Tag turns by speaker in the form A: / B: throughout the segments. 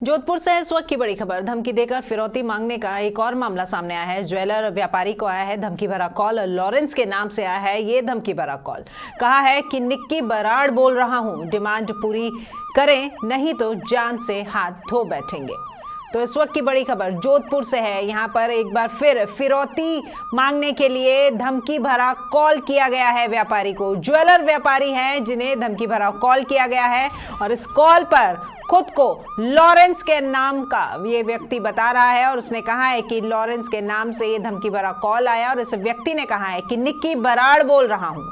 A: जोधपुर से इस वक्त की बड़ी खबर। धमकी देकर फिरौती मांगने का एक और मामला सामने आया है। ज्वेलर व्यापारी को आया है धमकी भरा कॉल। लॉरेंस के नाम से आया है ये धमकी भरा कॉल। कहा है कि निक्की बराड़ बोल रहा हूं, डिमांड पूरी करें नहीं तो जान से हाथ धो बैठेंगे। तो इस वक्त की बड़ी खबर जोधपुर से है। यहाँ पर एक बार फिर फिरौती मांगने के लिए धमकी भरा कॉल किया गया है व्यापारी को। ज्वेलर व्यापारी हैं जिन्हें धमकी भरा कॉल किया गया है और इस कॉल पर खुद को लॉरेंस के नाम का ये व्यक्ति बता रहा है और उसने कहा है कि लॉरेंस के नाम से ये धमकी भरा कॉल आया और इस व्यक्ति ने कहा है कि निक्की बराड़ बोल रहा हूं,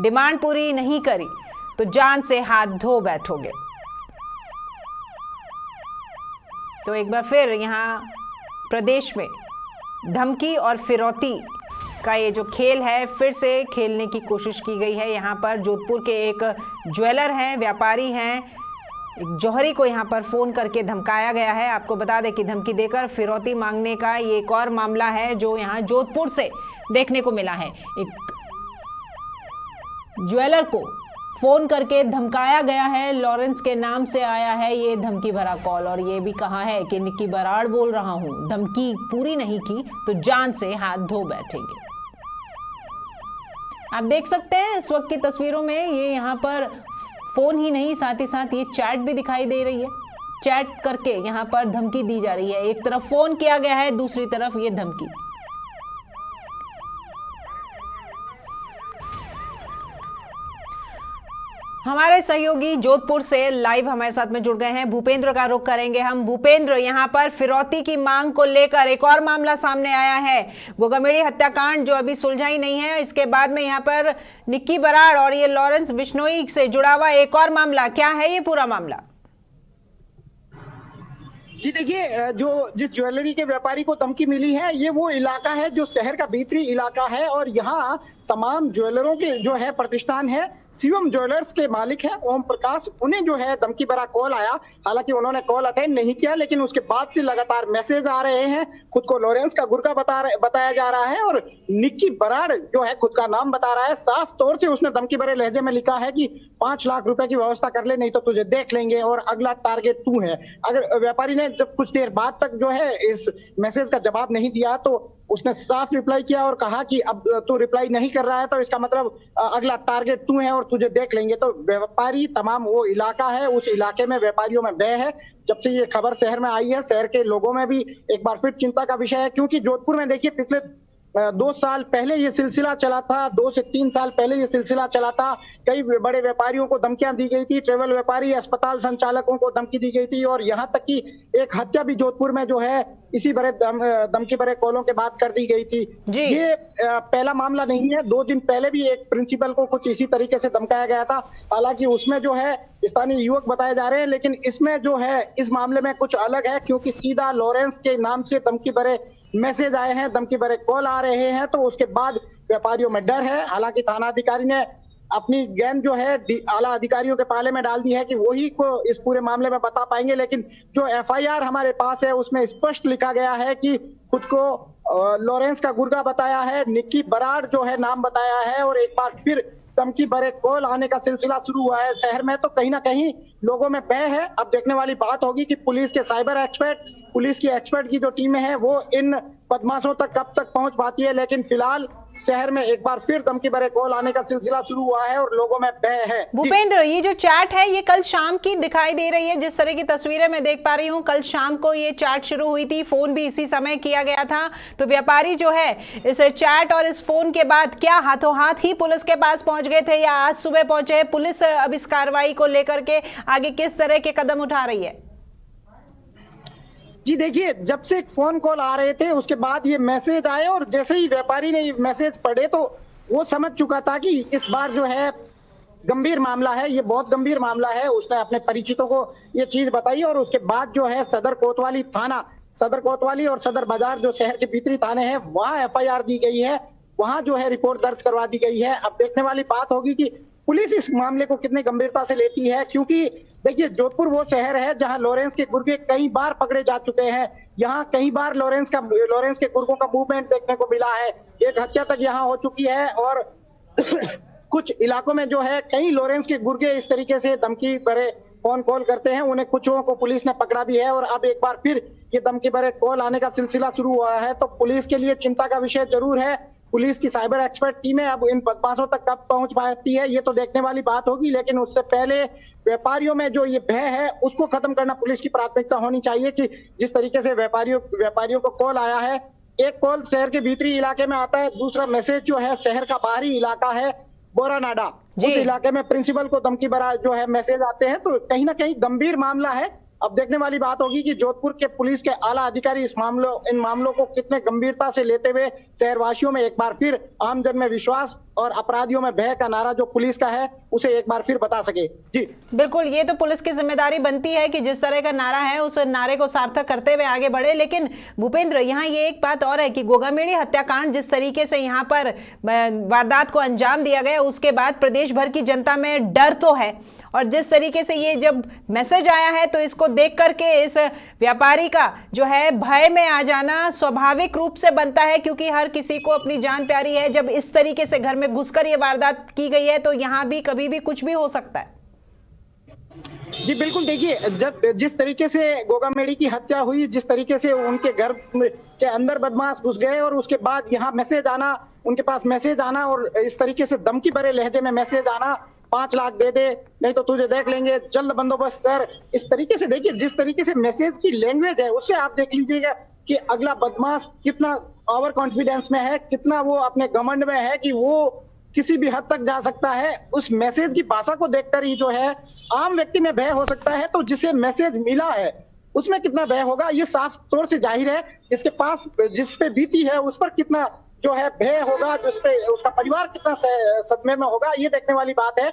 A: डिमांड पूरी नहीं करी तो जान से हाथ धो बैठोगे। तो एक बार फिर यहाँ प्रदेश में धमकी और फिरौती का ये जो खेल है फिर से खेलने की कोशिश की गई है। यहाँ पर जोधपुर के एक ज्वेलर हैं, व्यापारी हैं, एक जौहरी को यहाँ पर फोन करके धमकाया गया है। आपको बता दें कि धमकी देकर फिरौती मांगने का ये एक और मामला है जो यहाँ जोधपुर से देखने को मिला है। एक ज्वेलर को फोन करके धमकाया गया है, लॉरेंस के नाम से आया है ये धमकी भरा कॉल और ये भी कहा है कि निक्की बराड़ बोल रहा हूं, धमकी पूरी नहीं की तो जान से हाथ धो बैठेंगे। आप देख सकते हैं इस वक्त की तस्वीरों में ये यहाँ पर फोन ही नहीं साथ ही साथ ये चैट भी दिखाई दे रही है। चैट करके यहाँ पर धमकी दी जा रही है। एक तरफ फोन किया गया है, दूसरी तरफ ये धमकी। हमारे सहयोगी जोधपुर से लाइव हमारे साथ में जुड़ गए हैं। भूपेंद्र का रुख करेंगे हम। भूपेंद्र, यहाँ पर फिरौती की मांग को लेकर एक और मामला सामने आया है, गोगामेड़ी हत्याकांड जो अभी सुलझा ही नहीं है। इसके बाद में यहाँ पर निक्की बराड़ और ये लॉरेंस बिश्नोई से जुड़ा हुआ एक और मामला, क्या है ये पूरा मामला?
B: जी देखिए, जो जिस ज्वेलरी के व्यापारी को धमकी मिली है ये वो इलाका है जो शहर का भीतरी इलाका है और यहाँ तमाम ज्वेलरों के जो है प्रतिष्ठान है। शिवम ज्वेलर्स के मालिक हैं ओम प्रकाश, उन्हें जो है धमकी भरा कॉल आया। हालांकि उन्होंने कॉल अटेंड नहीं किया, लेकिन उसके बाद से लगातार मैसेज आ रहे हैं। खुद को लॉरेंस का गुर्गा बताया जा रहा है और निक्की बराड़ जो है खुद का नाम बता रहा है। साफ तौर से उसने धमकी भरे लहजे में लिखा है कि 5 लाख रुपए की व्यवस्था कर ले, नहीं तो तुझे देख लेंगे और अगला टारगेट तू है। अगर व्यापारी ने जब कुछ देर बाद तक जो है इस मैसेज का जवाब नहीं दिया तो उसने साफ रिप्लाई किया और कहा कि अब तू रिप्लाई नहीं कर रहा है तो इसका मतलब अगला टारगेट तू है और तुझे देख लेंगे। तो व्यापारी तमाम वो इलाका है, उस इलाके में व्यापारियों में भय है। जब से ये खबर शहर में आई है, शहर के लोगों में भी एक बार फिर चिंता का विषय है, क्योंकि जोधपुर में देखिए पिछले 2 साल पहले ये सिलसिला चला था, 2 से 3 साल पहले ये सिलसिला चला था। कई बड़े व्यापारियों को धमकियां दी गई थी, ट्रेवल व्यापारी, अस्पताल संचालकों को धमकी दी गई थी और यहाँ तक कि एक हत्या भी जोधपुर में जो है इसी बड़े धमकी भरे कॉलों के बाद कर दी गई थी। ये पहला मामला नहीं है, 2 दिन पहले भी एक प्रिंसिपल को कुछ इसी तरीके से धमकाया गया था। हालांकि उसमें जो है स्थानीय युवक बताए जा रहे हैं, लेकिन इसमें जो है इस मामले में कुछ अलग है, क्योंकि सीधा लॉरेंस के नाम से धमकी भरे मैसेज आए हैं, धमकी भरे कॉल आ रहे हैं, तो उसके बाद व्यापारियों में डर है। हालांकि थाना अधिकारी ने अपनी गेंद जो है आला अधिकारियों के पाले में डाल दी है कि वही को इस पूरे मामले में बता पाएंगे, लेकिन जो एफआईआर हमारे पास है उसमें स्पष्ट लिखा गया है कि खुद को लॉरेंस का गुर्गा बताया है, निक्की बराड़ जो है नाम बताया है और एक बार फिर धमकी भरे कॉल आने का सिलसिला शुरू हुआ है शहर में। तो कहीं ना कहीं लोगों में भय है। अब देखने वाली बात होगी कि पुलिस के साइबर एक्सपर्ट, पुलिस की एक्सपर्ट की जो टीमें हैं वो इन बदमाशों तक कब तक पहुंच पाती है। लेकिन फिलहाल शहर में एक बार फिर धमकी भरे कॉल आने का सिलसिला शुरू हुआ है और लोगों में भय है।
A: भूपेंद्र, ये जो चैट है ये कल शाम की दिखाई दे रही है, जिस तरह की तस्वीरें मैं देख पा रही हूँ। कल शाम को ये चैट शुरू हुई थी, फोन भी इसी समय किया गया था। तो व्यापारी जो है इस चैट और इस फोन के बाद क्या हाथों हाथ ही पुलिस के पास पहुंच गए थे या आज सुबह पहुंचे हैं? पुलिस अब इस कार्रवाई को लेकर के आगे किस तरह के कदम उठा रही है?
B: जी देखिए, जब से फोन कॉल आ रहे थे उसके बाद ये मैसेज आए और जैसे ही व्यापारी ने ये मैसेज पढ़े तो वो समझ चुका था कि इस बार जो है गंभीर मामला है, ये बहुत गंभीर मामला है। उसने अपने परिचितों को ये चीज बताई और उसके बाद जो है सदर कोतवाली थाना, सदर कोतवाली और सदर बाजार जो शहर के भीतरी थाने हैं वहां एफआईआर दी गई है, वहां जो है रिपोर्ट दर्ज करवा दी गई है। अब देखने वाली बात होगी कि पुलिस इस मामले को कितनी गंभीरता से लेती है, क्योंकि देखिए जोधपुर वो शहर है जहां लॉरेंस के गुर्गे कई बार पकड़े जा चुके हैं। यहाँ कई बार लॉरेंस के गुर्गों का मूवमेंट देखने को मिला है। एक हत्या तक यहाँ हो चुकी है और कुछ इलाकों में जो है कई लॉरेंस के गुर्गे इस तरीके से धमकी भरे फोन कॉल करते हैं, उन्हें कुछ लोगों को पुलिस ने पकड़ा भी है और अब एक बार फिर ये धमकी भरे कॉल आने का सिलसिला शुरू हुआ है। तो पुलिस के लिए चिंता का विषय जरूर है। पुलिस की साइबर एक्सपर्ट टीमें अब इन बदमाशों तक कब पहुंच पाती है ये तो देखने वाली बात होगी, लेकिन उससे पहले व्यापारियों में जो ये भय है उसको खत्म करना पुलिस की प्राथमिकता होनी चाहिए। कि जिस तरीके से व्यापारियों को कॉल आया है, एक कॉल शहर के भीतरी इलाके में आता है, दूसरा मैसेज जो है शहर का बाहरी इलाका है बोरानाडा, उस इलाके में प्रिंसिपल को धमकी भरा जो है मैसेज आते हैं। तो कहीं ना कहीं गंभीर मामला है। अब देखने वाली बात होगी कि जोधपुर के पुलिस के आला अधिकारी इन मामलों को कितने गंभीरता से लेते हुए शहरवासियों में एक बार फिर आमजन में विश्वास और अपराधियों में भय का नारा जो पुलिस का है उसे एक बार फिर बता सके। जी
A: बिल्कुल, ये तो पुलिस की जिम्मेदारी बनती है कि जिस तरह का नारा है उस नारे को सार्थक करते हुए आगे बढ़े। लेकिन भूपेंद्र, यहाँ ये एक बात और है कि गोगामेड़ी हत्याकांड जिस तरीके से यहाँ पर वारदात को अंजाम दिया गया, उसके बाद प्रदेश भर की जनता में डर तो है, और जिस तरीके से ये जब मैसेज आया है तो इसको देख करके इस व्यापारी का जो है भय में आ जाना स्वाभाविक रूप से बनता है, क्योंकि हर किसी को अपनी जान प्यारी है। जब इस तरीके से घर में घुसकर ये वारदात की गई है तो यहाँ भी कभी भी कुछ भी हो सकता है।
B: जी बिल्कुल, देखिए जब जिस तरीके से गोगामेड़ी की हत्या हुई, जिस तरीके से उनके घर के अंदर बदमाश घुस गए और उसके बाद यहाँ मैसेज आना, उनके पास मैसेज आना और इस तरीके से धमकी भरे लहजे में मैसेज आना, 5 लाख दे दे नहीं तो तुझे देख लेंगे, जल्द बंदोबस्त कर, इस तरीके से देखिए जिस तरीके से मैसेज की लैंग्वेज है उससे आप देख लीजिएगा कि अगला बदमाश कितना ओवर कॉन्फिडेंस में है, कितना वो अपने घमंड में है कि वो किसी भी हद तक जा सकता है। उस मैसेज की भाषा को देखकर ही जो है आम व्यक्ति में भय हो सकता है, तो जिसे मैसेज मिला है उसमें कितना भय होगा ये साफ तौर से जाहिर है। इसके पास जिस पे बीती है उस पर कितना जो है भय होगा, जिस पे उसका परिवार कितना सदमे में होगा ये देखने वाली बात है।